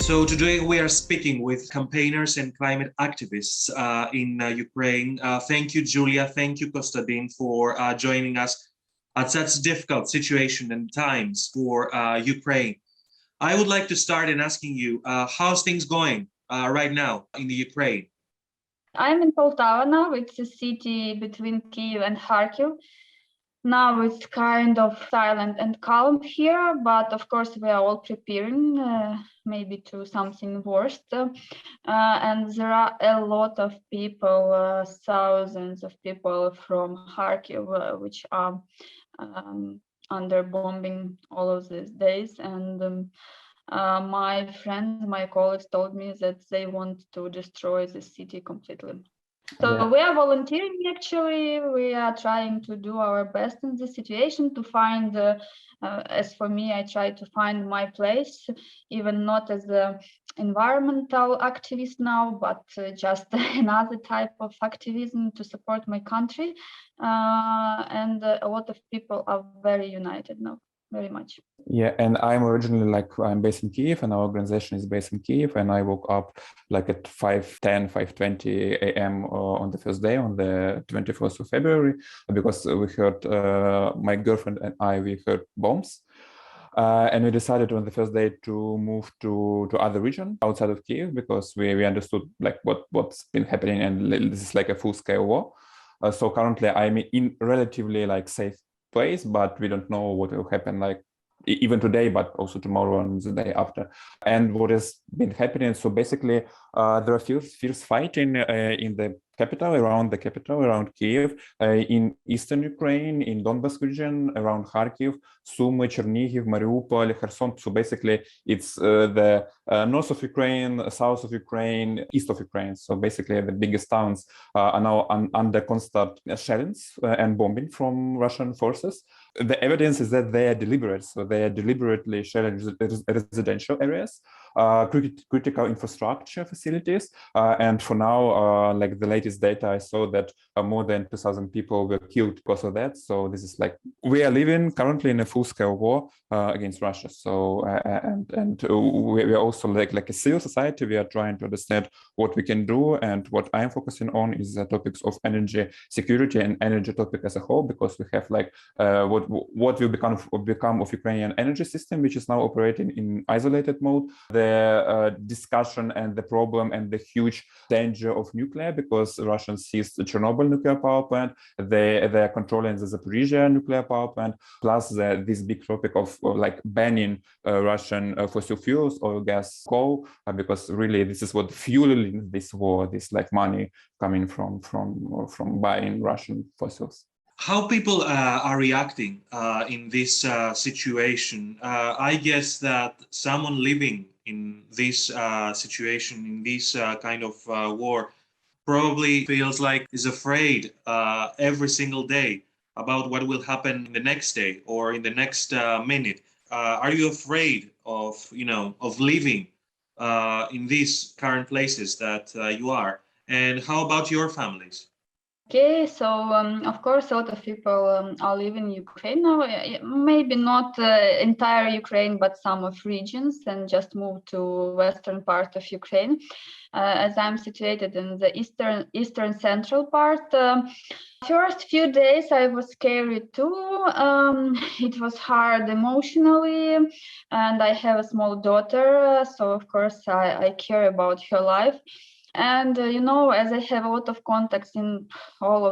So today we are speaking with campaigners and climate activists in Ukraine. Thank you, Julia. Thank you, Kostadin, for joining us at such difficult situation and times for Ukraine. I would like to start in asking you, how's things going right now in the Ukraine? I'm in Poltava now. It's a city between Kyiv and Kharkiv. Now it's kind of silent and calm here, but of course we are all preparing maybe to something worse. And there are a lot of people, thousands of people from Kharkiv, which are under bombing all of these days. And my friends, my colleagues told me that they want to destroy the city completely. So we are volunteering, actually. We are trying to do our best in this situation to find, as for me, I try to find my place, even not as an environmental activist now, but just another type of activism to support my country. And a lot of people are very united now. Very much. Yeah, and I'm originally I'm based in Kyiv, and our organization is based in Kyiv, and I woke up at 5:10, 5:20 a.m. on the first day, on the 21st of February, because we heard, my girlfriend and we heard bombs. And we decided on the first day to move to other region outside of Kyiv, because we understood what's been happening, and this is a full-scale war. So currently I'm in relatively safe place, but we don't know what will happen even today, but also tomorrow and the day after. And what has been happening, so basically there are fierce fighting in the capital, around Kyiv, in eastern Ukraine, in Donbas region, around Kharkiv, Sumy, Chernihiv, Mariupol, Kherson. So basically it's the north of Ukraine, south of Ukraine, east of Ukraine. So basically the biggest towns are now under constant shellings and bombing from Russian forces. The evidence is that they are deliberate, so they are deliberately shelling residential areas, critical infrastructure facilities, and for now, the latest data I saw that more than 2,000 people were killed because of that. So this is we are living currently in a full-scale war against Russia. So and we are also like a civil society. We are trying to understand what we can do, and what I am focusing on is the topics of energy security and energy topic as a whole, because we have what will become of Ukrainian energy system, which is now operating in isolated mode. The discussion and the problem and the huge danger of nuclear, because Russians seized the Chernobyl nuclear power plant, they are controlling the Zaporizhia nuclear power plant, plus this big topic of banning Russian fossil fuels, oil, gas, coal, because really this is what fueling this war, this money coming from buying Russian fossils. How people are reacting in this situation? I guess that someone living in this situation, in this kind of war, probably feels is afraid every single day about what will happen in the next day or in the next minute. Are you afraid of living in these current places that you are? And how about your families? Okay, so of course a lot of people are living in Ukraine now, maybe not entire Ukraine, but some of regions, and just moved to western part of Ukraine. As I'm situated in the eastern central part. First few days I was scared too. It was hard emotionally, and I have a small daughter, so of course I care about her life. And as I have a lot of contacts in all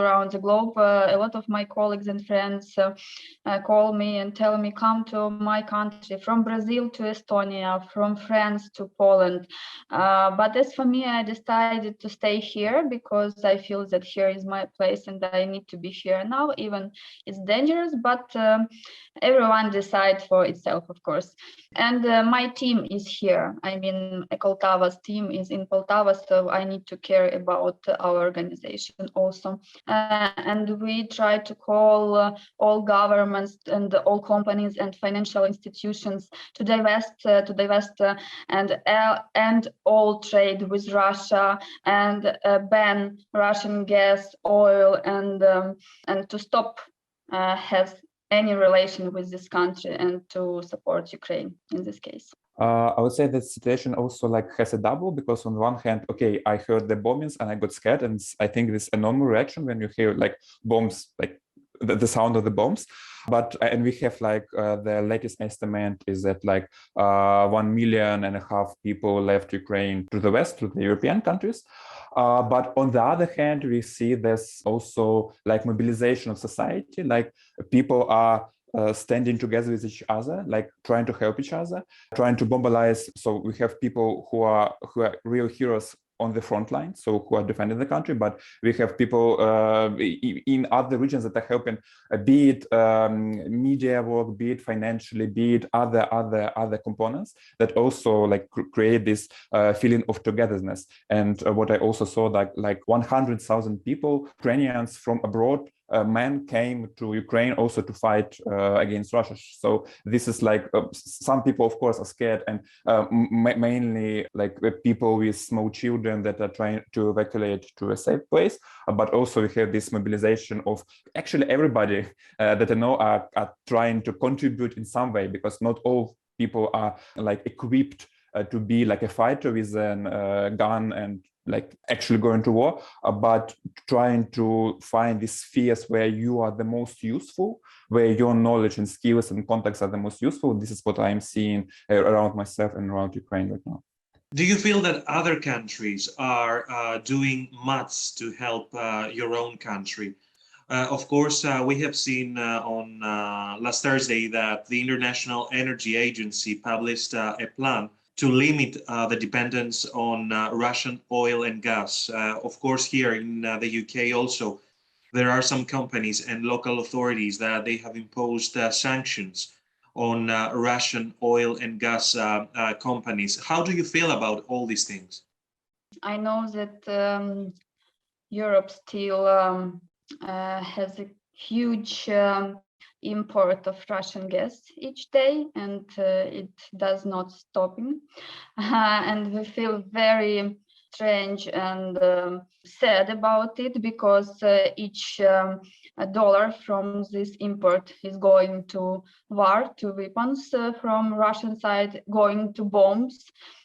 around the globe, a lot of my colleagues and friends call me and tell me, come to my country, from Brazil to Estonia, from France to Poland. But as for me, I decided to stay here because I feel that here is my place and I need to be here now. Even it's dangerous, but everyone decides for itself, of course. And my team is here. I mean, Poltava's team is in Poltava, so I need to care about our organization also. And we try to call all governments and all companies and financial institutions to divest and end all trade with Russia, and ban Russian gas, oil, and to stop have any relation with this country and to support Ukraine in this case. I would say that situation also like has a double, because on one hand, okay, I heard the bombings and I got scared, and I think this a normal reaction when you hear like bombs, like the sound of the bombs. But and we have like the latest estimate is that like 1.5 million people left Ukraine to the west, to the European countries. But on the other hand, we see there's also like mobilization of society, like people are standing together with each other, like trying to help each other, trying to mobilize. So we have people who are real heroes on the front line, so who are defending the country, but we have people in other regions that are helping, be it media work, be it financially, be it other components that also like create this feeling of togetherness. And what I also saw, like 100,000 people, Ukrainians from abroad, men came to Ukraine also to fight against Russia. So this is like some people, of course, are scared, and mainly like people with small children that are trying to evacuate to a safe place. But also we have this mobilization of actually everybody that I know are trying to contribute in some way, because not all people are like equipped to be like a fighter with a gun and like actually going to war, but trying to find these spheres where you are the most useful, where your knowledge and skills and contacts are the most useful. This is what I'm seeing around myself and around Ukraine right now. Do you feel that other countries are doing much to help your own country? Of course, we have seen on last Thursday that the International Energy Agency published a plan to limit the dependence on Russian oil and gas. Of course, here in the UK also, there are some companies and local authorities that they have imposed sanctions on Russian oil and gas companies. How do you feel about all these things? I know that Europe still has a huge import of Russian gas each day, and it does not stopping. And we feel very strange and sad about it, because each dollar from this import is going to war, to weapons from Russian side, going to bombs,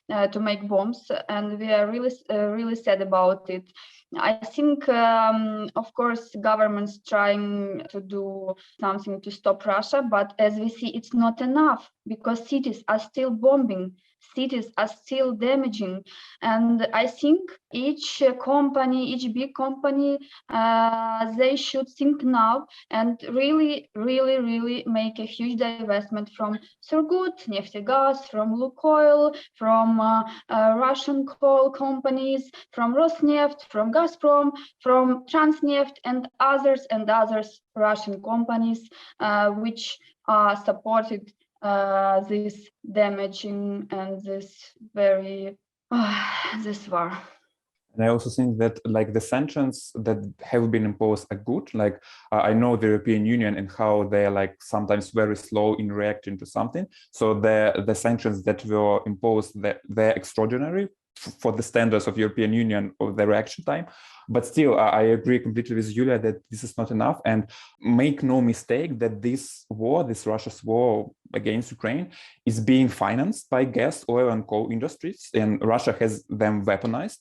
to make bombs, and we are really sad about it. I think, of course, governments trying to do something to stop Russia, but as we see, it's not enough, because cities are still bombing, cities are still damaging, and I think each company, each big company, they should think now and really make a huge divestment from Surgut, Neftegas, from Lukoil, from Russian coal companies, from Rosneft, from Gazprom, from Transneft, and others Russian companies which supported this damaging and this very this war. And I also think that like the sanctions that have been imposed are good. Like I know the European Union and how they are like sometimes very slow in reacting to something. So the sanctions that were imposed, they're extraordinary for the standards of European Union of the reaction time. But still, I agree completely with Julia that this is not enough. And make no mistake that this war, this Russia's war against Ukraine, is being financed by gas, oil, and coal industries, and Russia has them weaponized.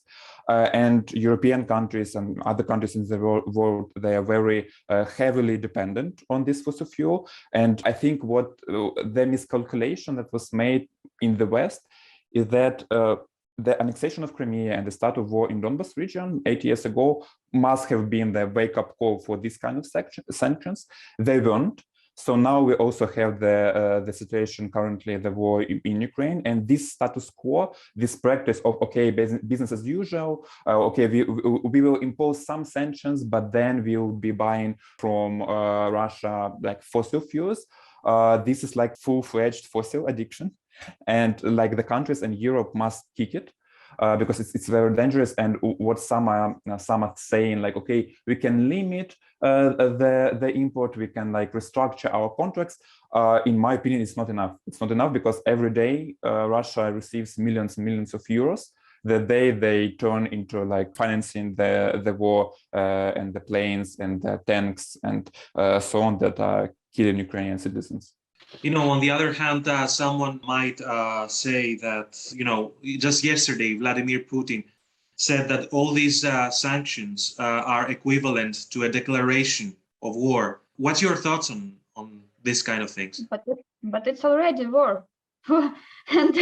And European countries and other countries in the world, they are very heavily dependent on this fossil fuel. And I think what the miscalculation that was made in the West is that the annexation of Crimea and the start of war in Donbas region 8 years ago must have been the wake-up call for this kind of sanctions. They weren't. So now we also have the situation currently, the war in Ukraine, and this status quo, this practice of, okay, business as usual, okay, we will impose some sanctions, but then we will be buying from Russia like fossil fuels. This is like full-fledged fossil addiction. And like the countries in Europe must kick it because it's very dangerous. And what some are saying, like, okay, we can limit the import, we can like restructure our contracts. In my opinion, it's not enough. It's not enough because every day Russia receives millions and millions of euros. The day they turn into like financing the war and the planes and the tanks and so on that are killing Ukrainian citizens. On the other hand, someone might say that, just yesterday, Vladimir Putin said that all these sanctions are equivalent to a declaration of war. What's your thoughts on this kind of things? But it's already war. And,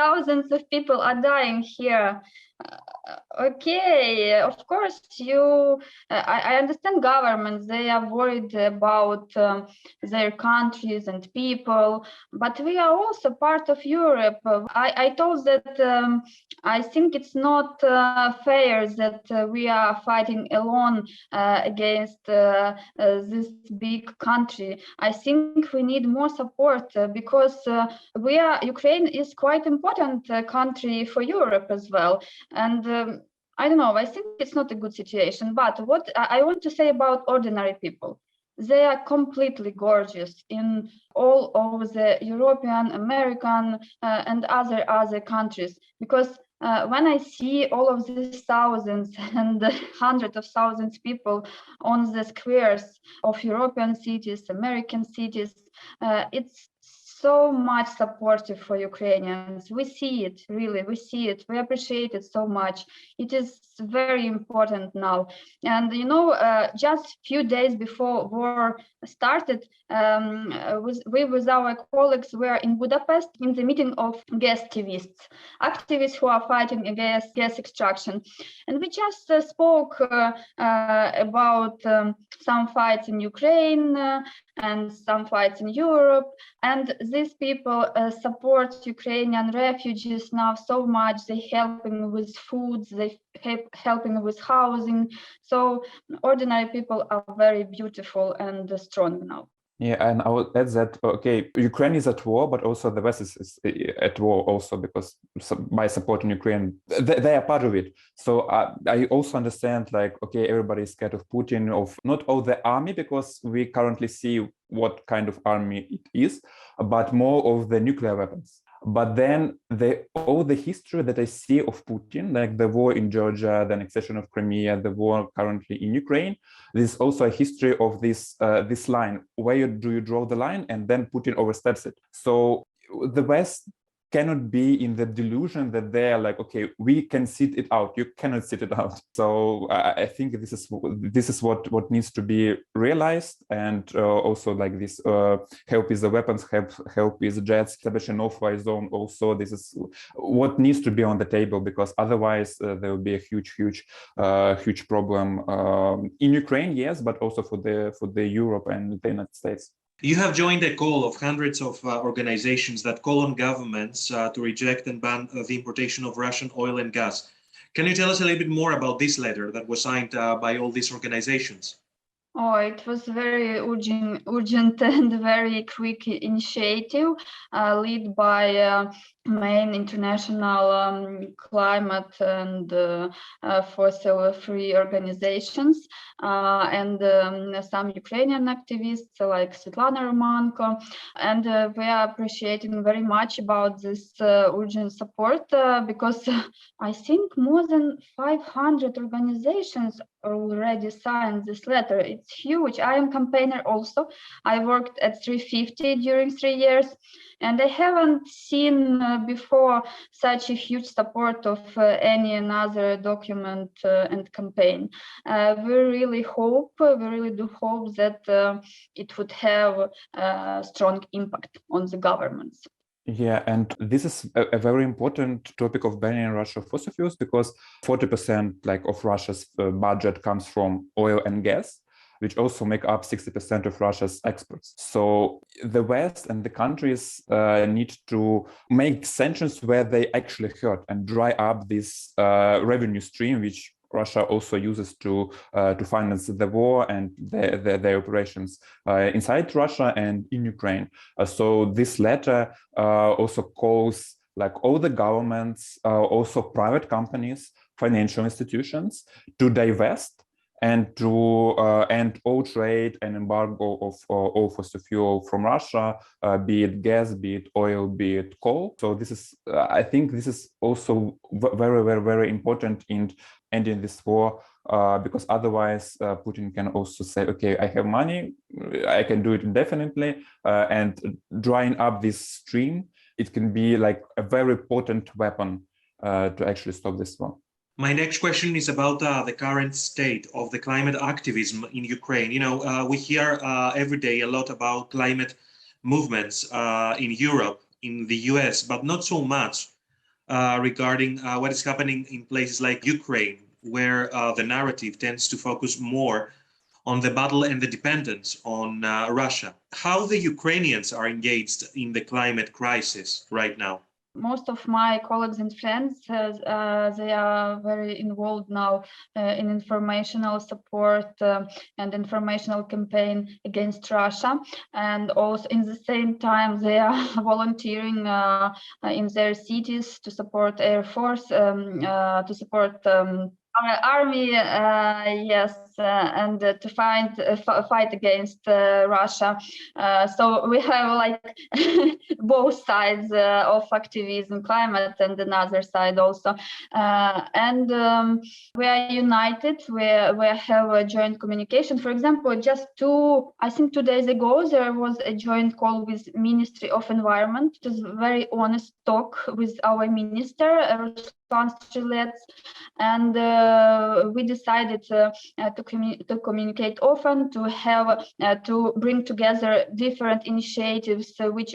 thousands of people are dying here. Okay, of course, I understand governments, they are worried about their countries and people, but we are also part of Europe. I told that I think it's not fair that we are fighting alone against this big country. I think we need more support because Ukraine is quite important country for Europe as well. And I don't know, I think it's not a good situation. But what I want to say about ordinary people, they are completely gorgeous in all over the European, American, and other countries. Because when I see all of these thousands and hundreds of thousands of people on the squares of European cities, American cities, it's so much supportive for Ukrainians. We see it, really, we see it. We appreciate it so much. It is very important now. And, just few days before war started, with our colleagues were in Budapest in the meeting of gas activists who are fighting against gas extraction. And we just spoke about some fights in Ukraine and some fights in Europe. And these people support Ukrainian refugees now so much. They helping with food, they helping with housing. So ordinary people are very beautiful and strong now. Yeah, and I would add that, okay, Ukraine is at war, but also the West is at war also because by supporting Ukraine, they are part of it. So I also understand, like, okay, everybody is scared of Putin, of not all the army, because we currently see what kind of army it is, but more of the nuclear weapons. But then all the history that I see of Putin, like the war in Georgia, the annexation of Crimea, the war currently in Ukraine, there's also a history of this line. Where do you draw the line? And then Putin oversteps it. So the West cannot be in the delusion that they're like, okay, we can sit it out. You cannot sit it out. So I think this is what needs to be realized, and also like this help with the weapons, help with jets, establish a no-fly zone. Also, this is what needs to be on the table, because otherwise there will be a huge problem in Ukraine, yes, but also for the Europe and the United States. You have joined a call of hundreds of organizations that call on governments to reject and ban the importation of Russian oil and gas. Can you tell us a little bit more about this letter that was signed by all these organizations? Oh, it was very urgent and very quick initiative led by main international climate and fossil-free organizations and some Ukrainian activists like Svetlana Romanko. And we are appreciating very much about this urgent support because I think more than 500 organizations already signed this letter. It's huge. I am campaigner also. I worked at 350 during 3 years, and I haven't seen before such a huge support of any another document and campaign. We really do hope that it would have a strong impact on the governments. Yeah, and this is a very important topic of banning Russia fossil fuels, because 40% like of Russia's budget comes from oil and gas, which also make up 60% of Russia's exports. So the West and the countries need to make sanctions where they actually hurt and dry up this revenue stream, which Russia also uses to finance the war and their operations inside Russia and in Ukraine. So this letter also calls like all the governments, also private companies, financial institutions to divest and to end all trade and embargo of all fossil fuel from Russia, be it gas, be it oil, be it coal. So this is, I think this is also very, very, very important in ending this war, because otherwise Putin can also say, okay, I have money, I can do it indefinitely, and drying up this stream, it can be like a very potent weapon to actually stop this war. My next question is about the current state of the climate activism in Ukraine. You know, we hear every day a lot about climate movements in Europe, in the US, but not so much regarding what is happening in places like Ukraine, where the narrative tends to focus more on the battle and the dependence on Russia. How the Ukrainians are engaged in the climate crisis right now? Most of my colleagues and friends, they are very involved now in informational support and informational campaign against Russia. And also in the same time, they are volunteering in their cities to support Air Force, to support army, yes, and to fight against Russia. So we have like both sides of activism, climate, and another side also. And we are united. We have a joint communication. For example, just I think 2 days ago, there was a joint call with Ministry of Environment. It was a very honest talk with our minister, and we decided to communicate often, to have to bring together different initiatives which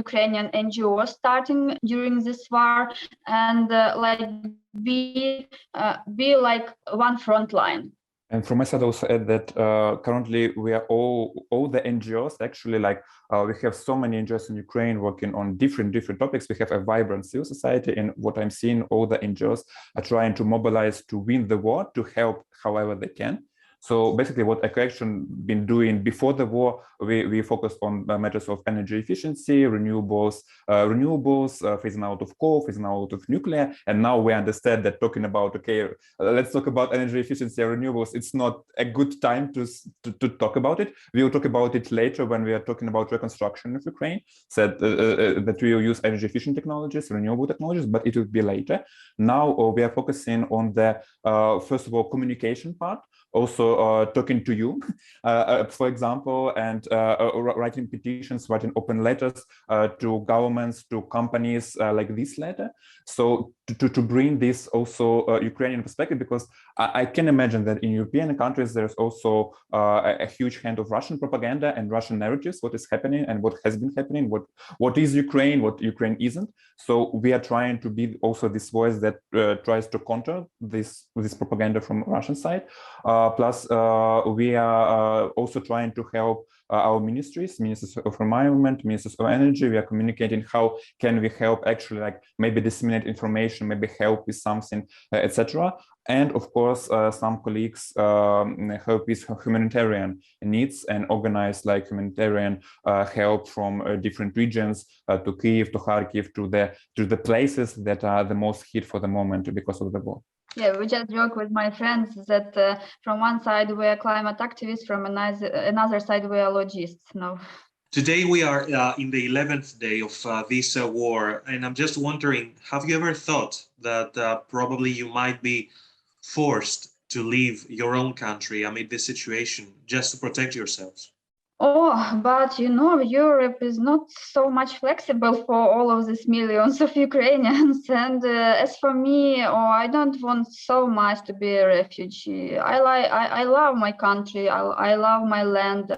Ukrainian NGOs starting during this war, and like be like one front line. And from my side, also add that currently we are all the NGOs actually, like we have so many NGOs in Ukraine working on different topics. We have a vibrant civil society, and what I'm seeing, all the NGOs are trying to mobilize to win the war, to help however they can. So basically what Ecoaction been doing before the war, we focused on matters of energy efficiency, renewables, phasing out of coal, phasing out of nuclear. And now we understand that talking about, okay, let's talk about energy efficiency and renewables, it's not a good time to talk about it. We will talk about it later when we are talking about reconstruction of Ukraine, said that we will use energy efficient technologies, renewable technologies, but it will be later. Now we are focusing on the, first of all, communication part, also talking to you, for example, and writing petitions, writing open letters to governments, to companies like this letter. So to bring this also Ukrainian perspective, because I can imagine that in European countries, there's also a huge hand of Russian propaganda and Russian narratives, what is happening and what has been happening, what is Ukraine, what Ukraine isn't. So we are trying to be also this voice that tries to counter this propaganda from Russian side. Plus, we are also trying to help our ministries of environment, ministers of energy. We are communicating how can we help actually, like maybe disseminate information, maybe help with something, etc. And of course, some colleagues help with humanitarian needs and organize like humanitarian help from different regions to Kyiv, to Kharkiv, to the places that are the most hit for the moment because of the war. Yeah, we just joke with my friends that from one side we are climate activists, from another side we are logists now. Today we are in the 11th day of this war, and I'm just wondering, have you ever thought that probably you might be forced to leave your own country amid this situation just to protect yourselves? Oh, but you know, Europe is not so much flexible for all of these millions of Ukrainians. And as for me, I don't want so much to be a refugee. I love my country. I love my land.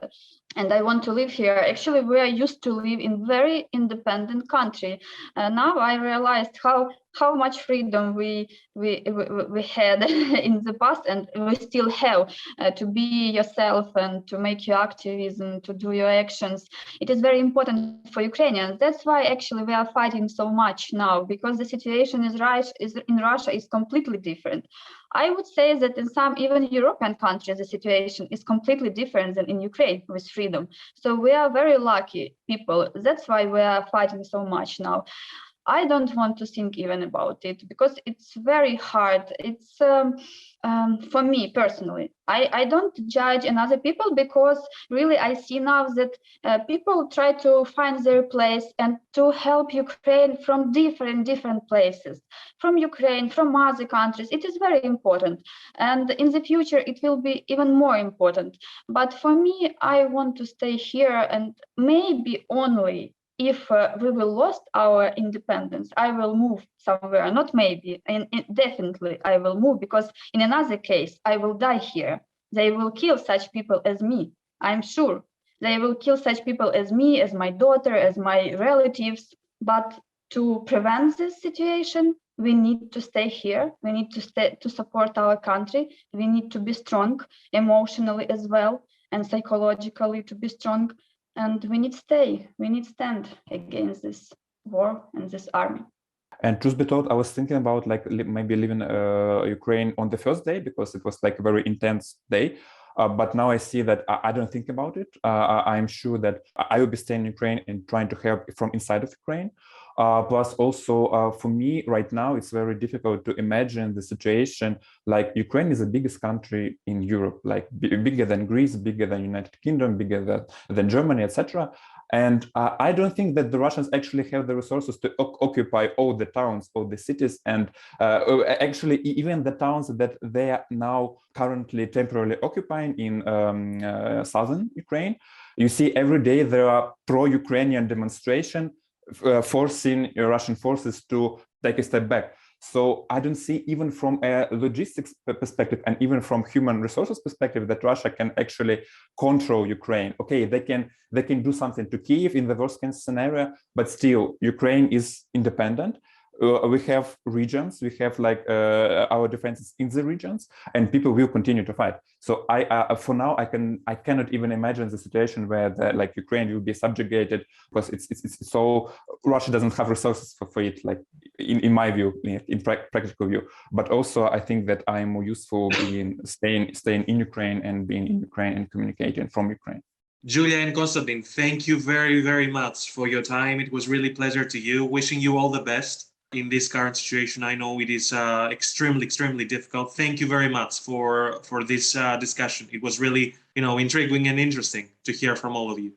And I want to live here. Actually, we are used to live in very independent country. Now I realized how much freedom we had in the past, and we still have to be yourself and to make your activism, to do your actions. It is very important for Ukrainians. That's why actually we are fighting so much now, because the situation in Russia is completely different. I would say that in some even European countries, the situation is completely different than in Ukraine with freedom. So we are very lucky people. That's why we are fighting so much now. I don't want to think even about it because it's very hard. It's for me personally. I don't judge another people because really I see now that people try to find their place and to help Ukraine from different places, from Ukraine, from other countries. It is very important, and in the future it will be even more important. But for me, I want to stay here, and maybe only if we will lost our independence, I will move somewhere. Not maybe, and definitely I will move, because in another case, I will die here. They will kill such people as me. I'm sure they will kill such people as me, as my daughter, as my relatives. But to prevent this situation, we need to stay here. We need to stay to support our country. We need to be strong emotionally as well, and psychologically to be strong. And we need stand against this war and this army. And truth be told, I was thinking about like maybe leaving Ukraine on the first day, because it was like a very intense day. But now I see that I don't think about it. I'm sure that I will be staying in Ukraine and trying to help from inside of Ukraine. Plus also for me right now, it's very difficult to imagine the situation. Like Ukraine is the biggest country in Europe, like bigger than Greece, bigger than United Kingdom, bigger than Germany, etc. And I don't think that the Russians actually have the resources to occupy all the towns, all the cities, and actually even the towns that they are now currently temporarily occupying in southern Ukraine. You see every day there are pro-Ukrainian demonstrations forcing Russian forces to take a step back. So I don't see, even from a logistics perspective and even from human resources perspective, that Russia can actually control Ukraine. Okay, they can do something to Kyiv in the worst case scenario, but still Ukraine is independent. We have regions, we have like our defenses in the regions, and people will continue to fight. So for now, I cannot even imagine the situation where like Ukraine will be subjugated, because it's so Russia doesn't have resources for it, like in my view, in practical view. But also I think that I'm more useful being staying in Ukraine and being in Ukraine and communicating from Ukraine. Julia and Konstantin, thank you very, very much for your time. It was really a pleasure to you. Wishing you all the best in this current situation. I know it is extremely difficult. Thank you very much for this discussion. It was really, intriguing and interesting to hear from all of you.